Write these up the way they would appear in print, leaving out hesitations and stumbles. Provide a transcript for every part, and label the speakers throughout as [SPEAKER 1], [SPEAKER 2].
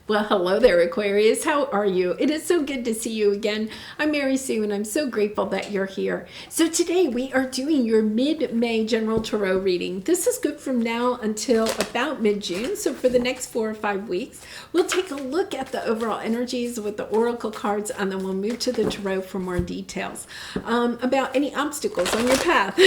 [SPEAKER 1] Well, hello there, Aquarius. How are you? It is so good to see you again. I'm Mary Sue, and I'm so grateful that you're here. So today we are doing your mid-May general tarot reading. This is good from now until about mid-June. So for the next 4 or 5 weeks, we'll take a look at the overall energies with the oracle cards, and then we'll move to the tarot for more details about any obstacles on your path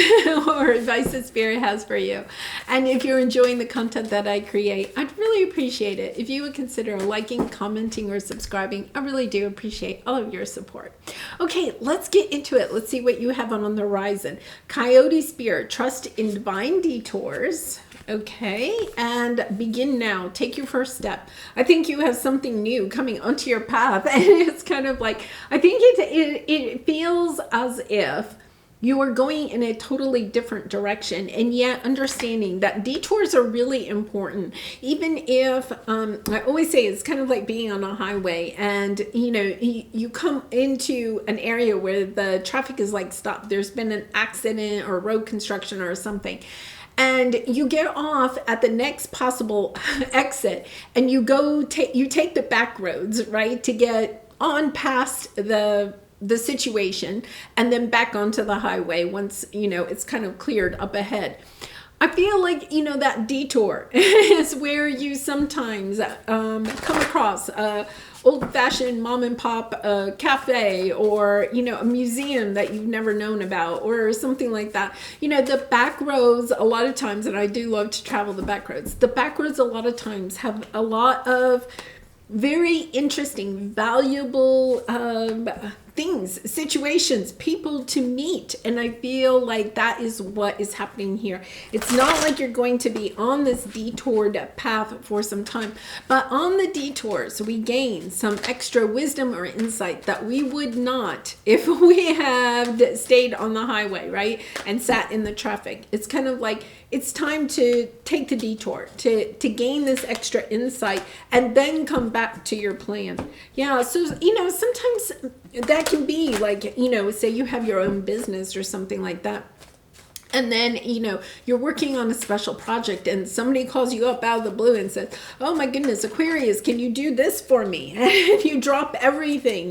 [SPEAKER 1] or advice that Spirit has for you. And if you're enjoying the content that I create, I'd really appreciate it if you would consider liking, commenting, or subscribing. I really do appreciate all of your support. Okay, let's get into it. Let's see what you have on the horizon. Coyote Spirit, trust in divine detours. Okay, and begin now. Take your first step. I think you have something new coming onto your path, and it's kind of like, I think it feels as if you are going in a totally different direction, and yet understanding that detours are really important. Even if, I always say it's kind of like being on a highway, and you come into an area where the traffic is like stopped. There's been an accident or road construction or something. And you get off at the next possible exit, and you take the back roads, right, to get on past the situation, and then back onto the highway once it's kind of cleared up ahead. I feel like that detour is where you sometimes come across a old-fashioned mom and pop cafe, or a museum that you've never known about, or something like that. The back roads, a lot of times, and I do love to travel the back roads, a lot of times have a lot of very interesting, valuable things, situations, people to meet. And I feel like that is what is happening here. It's not like you're going to be on this detoured path for some time, but on the detours, we gain some extra wisdom or insight that we would not if we had stayed on the highway, right? And sat in the traffic. It's kind of like, it's time to take the detour, to gain this extra insight, and then come back to your plan. Yeah, so, sometimes that can be like, say you have your own business or something like that. And then, you're working on a special project, and somebody calls you up out of the blue and says, oh my goodness, Aquarius, can you do this for me? And you drop everything,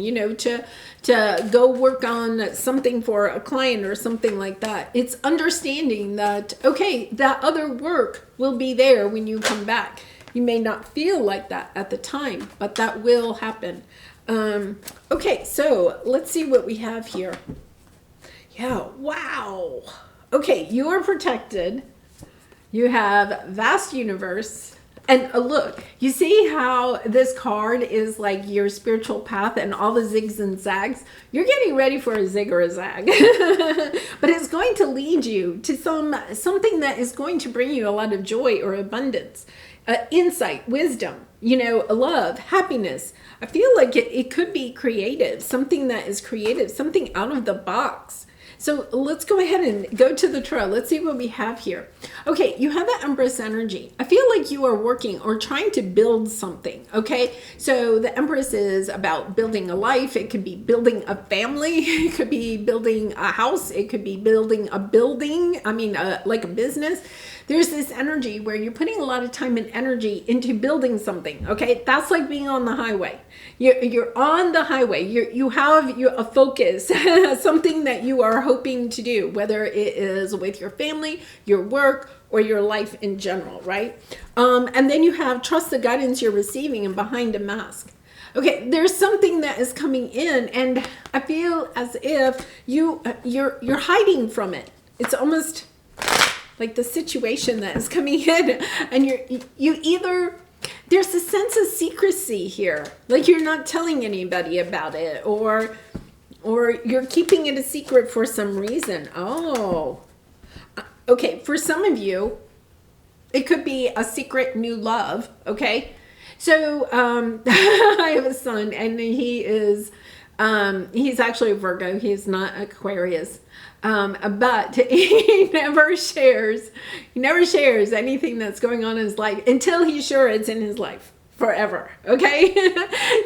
[SPEAKER 1] to go work on something for a client or something like that. It's understanding that, okay, that other work will be there when you come back. You may not feel like that at the time, but that will happen. Okay, so let's see what we have here. Yeah, wow. Okay, you are protected. You have vast universe. And look, you see how this card is like your spiritual path and all the zigs and zags? You're getting ready for a zig or a zag. But it's going to lead you to something that is going to bring you a lot of joy or abundance, insight, wisdom, love, happiness. I feel like it could be creative, something that is creative, something out of the box. So let's go ahead and go to the tarot. Let's see what we have here. Okay, you have the Empress energy. I feel like you are working or trying to build something, okay? So the Empress is about building a life. It could be building a family. It could be building a house. It could be building a building. Like a business. There's this energy where you're putting a lot of time and energy into building something, okay? That's like being on the highway. You're on the highway. You have a focus, something that you are hoping to do, whether it is with your family, your work, or your life in general, right? And then you have trust the guidance you're receiving and behind a mask. Okay, there's something that is coming in, and I feel as if you're hiding from it. It's almost like the situation that is coming in, and you either, there's a sense of secrecy here, like you're not telling anybody about it, or you're keeping it a secret for some reason. Oh, okay, for some of you, it could be a secret new love, okay? So I have a son, and he's actually a Virgo. He's not Aquarius. But he never shares anything that's going on in his life until he's sure it's in his life forever. Okay.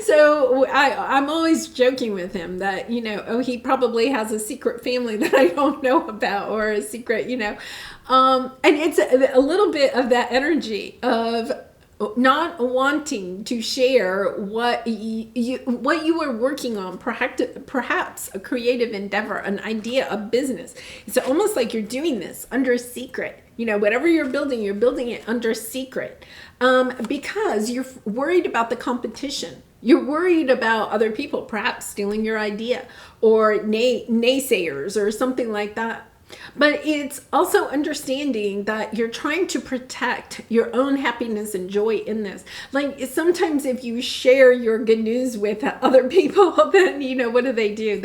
[SPEAKER 1] So I'm always joking with him that, he probably has a secret family that I don't know about, or a secret, and it's a little bit of that energy of not wanting to share what you are working on, perhaps a creative endeavor, an idea, a business. It's almost like you're doing this under secret. You know, whatever you're building it under secret, because you're worried about the competition. You're worried about other people perhaps stealing your idea, or naysayers or something like that. But it's also understanding that you're trying to protect your own happiness and joy in this. Like, sometimes if you share your good news with other people, then, you know, what do?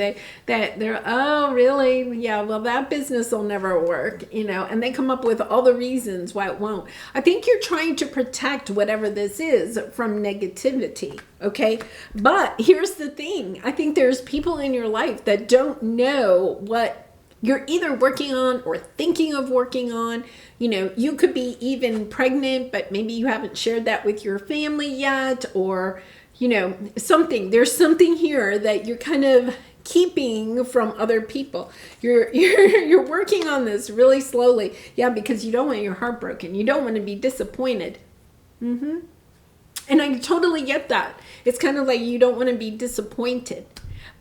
[SPEAKER 1] They're, oh, really? Yeah, well, that business will never work, you know, and they come up with all the reasons why it won't. I think you're trying to protect whatever this is from negativity. Okay. But here's the thing. I think there's people in your life that don't know what you're either working on or thinking of working on. You know, you could be even pregnant, but maybe you haven't shared that with your family yet, or, you know, there's something here that you're kind of keeping from other people. You're working on this really slowly. Yeah, because you don't want your heart broken. You don't want to be disappointed. And I totally get that. It's kind of like you don't want to be disappointed.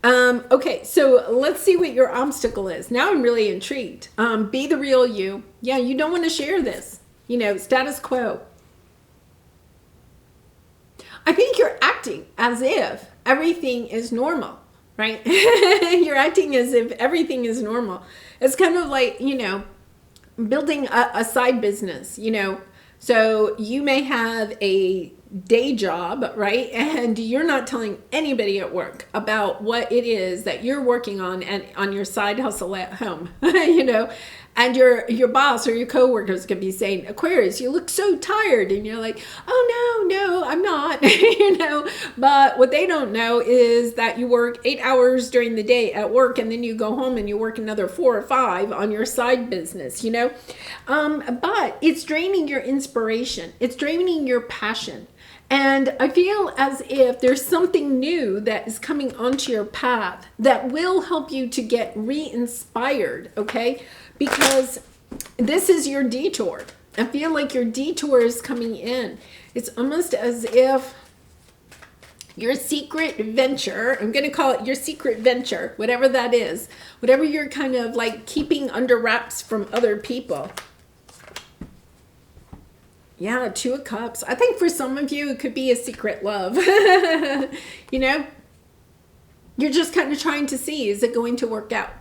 [SPEAKER 1] Okay, so let's see what your obstacle is. Now I'm really intrigued. Be the real you. Yeah, you don't want to share this. You know, status quo. I think you're acting as if everything is normal, right? You're acting as if everything is normal. It's kind of like, you know, building a side business, you know. So you may have a day job, right? And you're not telling anybody at work about what it is that you're working on and on your side hustle at home, you know, and your boss or your coworkers could be saying, Aquarius, you look so tired. And you're like, oh, no, I'm not, you know, but what they don't know is that you work 8 hours during the day at work, and then you go home and you work another 4 or 5 on your side business, you know, but it's draining your inspiration. It's draining your passion. And I feel as if there's something new that is coming onto your path that will help you to get re-inspired, okay? Because this is your detour. I feel like your detour is coming in. It's almost as if your secret venture, I'm going to call it your secret venture, whatever that is, whatever you're kind of like keeping under wraps from other people. Yeah, 2 of Cups. I think for some of you, it could be a secret love. You know, you're just kind of trying to see, is it going to work out?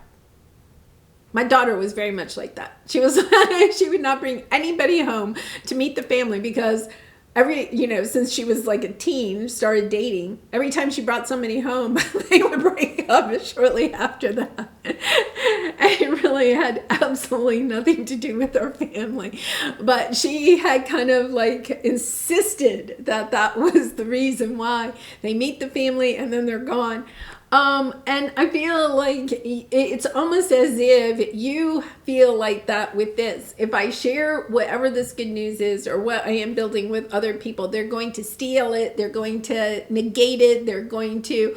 [SPEAKER 1] My daughter was very much like that. She would not bring anybody home to meet the family because since she was like a teen, started dating, every time she brought somebody home, they would break up shortly after that. It really had absolutely nothing to do with our family. But she had kind of like insisted that that was the reason why they meet the family and then they're gone. And I feel like it's almost as if you feel like that with this. If I share whatever this good news is or what I am building with other people, they're going to steal it. They're going to negate it. They're going to,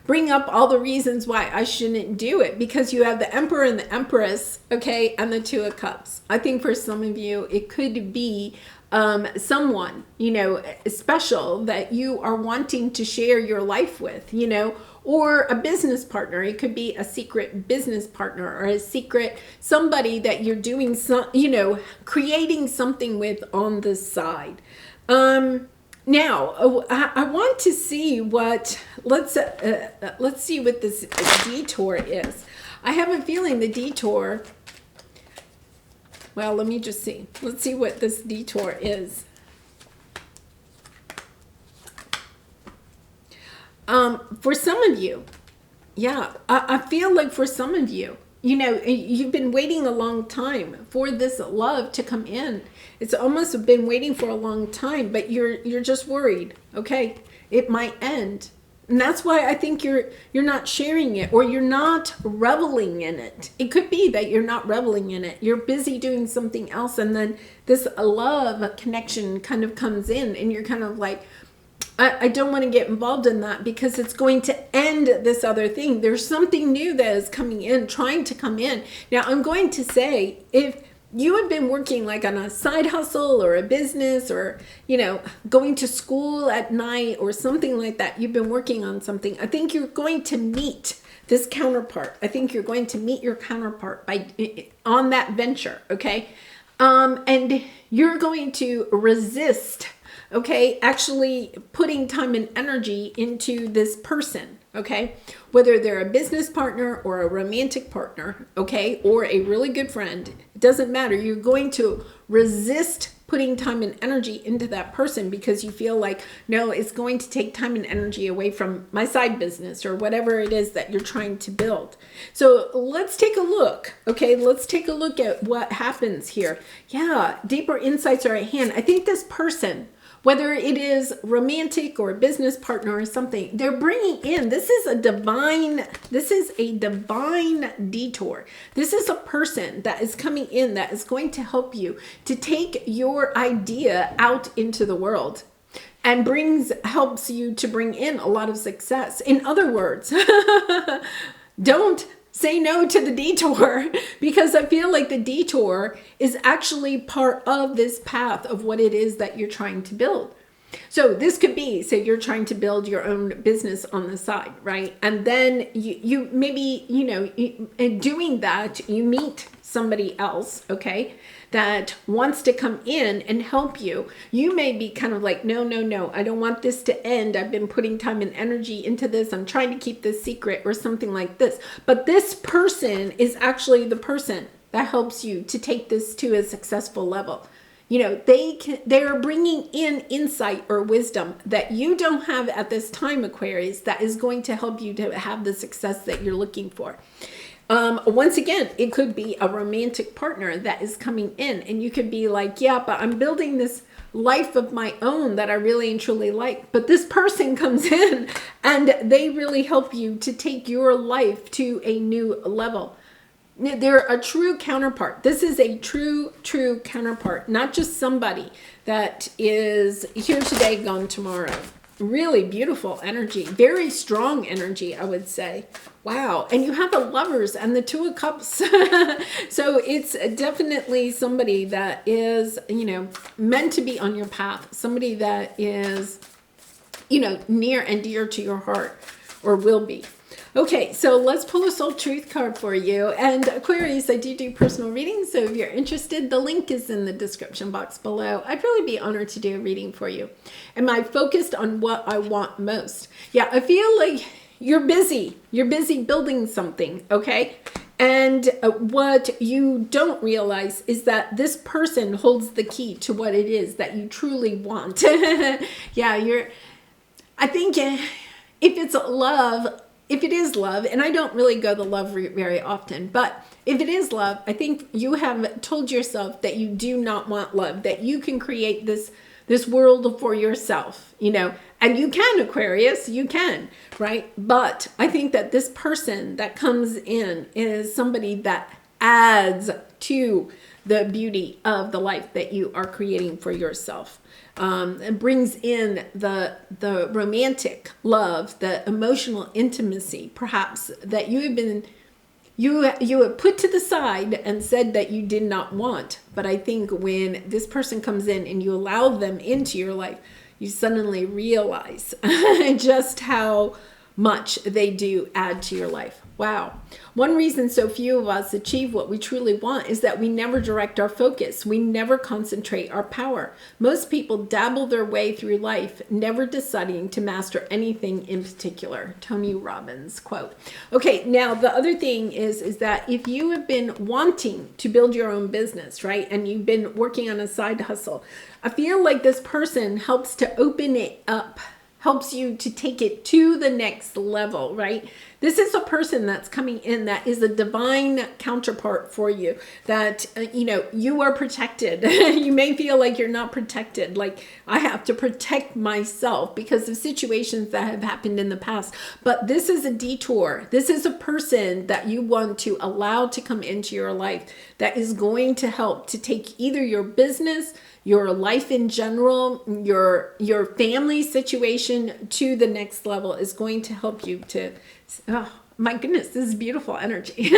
[SPEAKER 1] bring up all the reasons why I shouldn't do it, because you have the Emperor and the Empress, okay, and the 2 of Cups. I think for some of you, it could be someone, special that you are wanting to share your life with, or a business partner. It could be a secret business partner or a secret somebody that you're doing creating something with on the side. Now, I want to see let's see what this detour is. I have a feeling the detour, well, let me just see. Let's see what this detour is. For some of you, yeah, I feel like for some of you, you've been waiting a long time for this love to come in. It's almost been waiting for a long time, but you're just worried. Okay, it might end. And that's why I think you're not sharing it, or you're not reveling in it. It could be that you're not reveling in it. You're busy doing something else, and then this love connection kind of comes in, and you're kind of like, I don't want to get involved in that because it's going to end this other thing. There's something new that is coming in, trying to come in. Now, I'm going to say, if you have been working like on a side hustle or a business, or, going to school at night or something like that. You've been working on something. I think you're going to meet this counterpart. I think you're going to meet your counterpart on that venture. Okay. And you're going to resist, okay, actually putting time and energy into this person. Okay, whether they're a business partner or a romantic partner, okay, or a really good friend, it doesn't matter. You're going to resist putting time and energy into that person because you feel like, no, it's going to take time and energy away from my side business or whatever it is that you're trying to build. So let's take a look. Okay, let's take a look at what happens here. Yeah, deeper insights are at hand. I think this person, whether it is romantic or a business partner or something, they're bringing in, this is a divine detour. This is a person that is coming in that is going to help you to take your idea out into the world and helps you to bring in a lot of success. In other words, don't say no to the detour, because I feel like the detour is actually part of this path of what it is that you're trying to build. So this could be, say you're trying to build your own business on the side, right? And then you maybe, in doing that, you meet somebody else, okay, that wants to come in and help you. You may be kind of like, no, I don't want this to end. I've been putting time and energy into this. I'm trying to keep this secret or something like this. But this person is actually the person that helps you to take this to a successful level. They are bringing in insight or wisdom that you don't have at this time, Aquarius, that is going to help you to have the success that you're looking for. Once again, it could be a romantic partner that is coming in, and you could be like, yeah, but I'm building this life of my own that I really and truly like. But this person comes in and they really help you to take your life to a new level. They're a true counterpart. This is a true counterpart, not just somebody that is here today, gone tomorrow. Really beautiful energy, very strong energy, I would say. Wow. And you have the Lovers and the Two of Cups. So it's definitely somebody that is, meant to be on your path. Somebody that is, near and dear to your heart, or will be. Okay, so let's pull a soul truth card for you. And Aquarius, I do personal readings, so if you're interested, the link is in the description box below. I'd really be honored to do a reading for you. Am I focused on what I want most? Yeah, I feel like you're busy. You're busy building something, okay? And what you don't realize is that this person holds the key to what it is that you truly want. Yeah, I think if it's love, if it is love, and I don't really go the love route very often, but if it is love, I think you have told yourself that you do not want love, that you can create this world for yourself, and you can, Aquarius, you can, right? But I think that this person that comes in is somebody that adds to the beauty of the life that you are creating for yourself. And brings in the romantic love, the emotional intimacy, perhaps, that you have put to the side and said that you did not want. But I think when this person comes in and you allow them into your life, you suddenly realize just how much they do add to your life. Wow. One reason so few of us achieve what we truly want is that we never direct our focus. We never concentrate our power. Most people dabble their way through life, never deciding to master anything in particular. Tony Robbins quote. Okay, now the other thing is that if you have been wanting to build your own business, right, and you've been working on a side hustle, I feel like this person helps to open it up, helps you to take it to the next level, right? This is a person that's coming in that is a divine counterpart for you, that, you are protected. You may feel like you're not protected, like I have to protect myself because of situations that have happened in the past. But this is a detour. This is a person that you want to allow to come into your life that is going to help to take either your business, your life in general, your family situation to the next level, is going to help you to, My goodness, this is beautiful energy.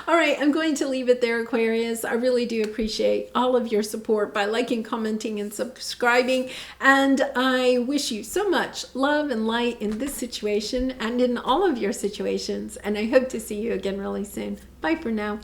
[SPEAKER 1] All right, I'm going to leave it there, Aquarius. I really do appreciate all of your support by liking, commenting, and subscribing. And I wish you so much love and light in this situation and in all of your situations. And I hope to see you again really soon. Bye for now.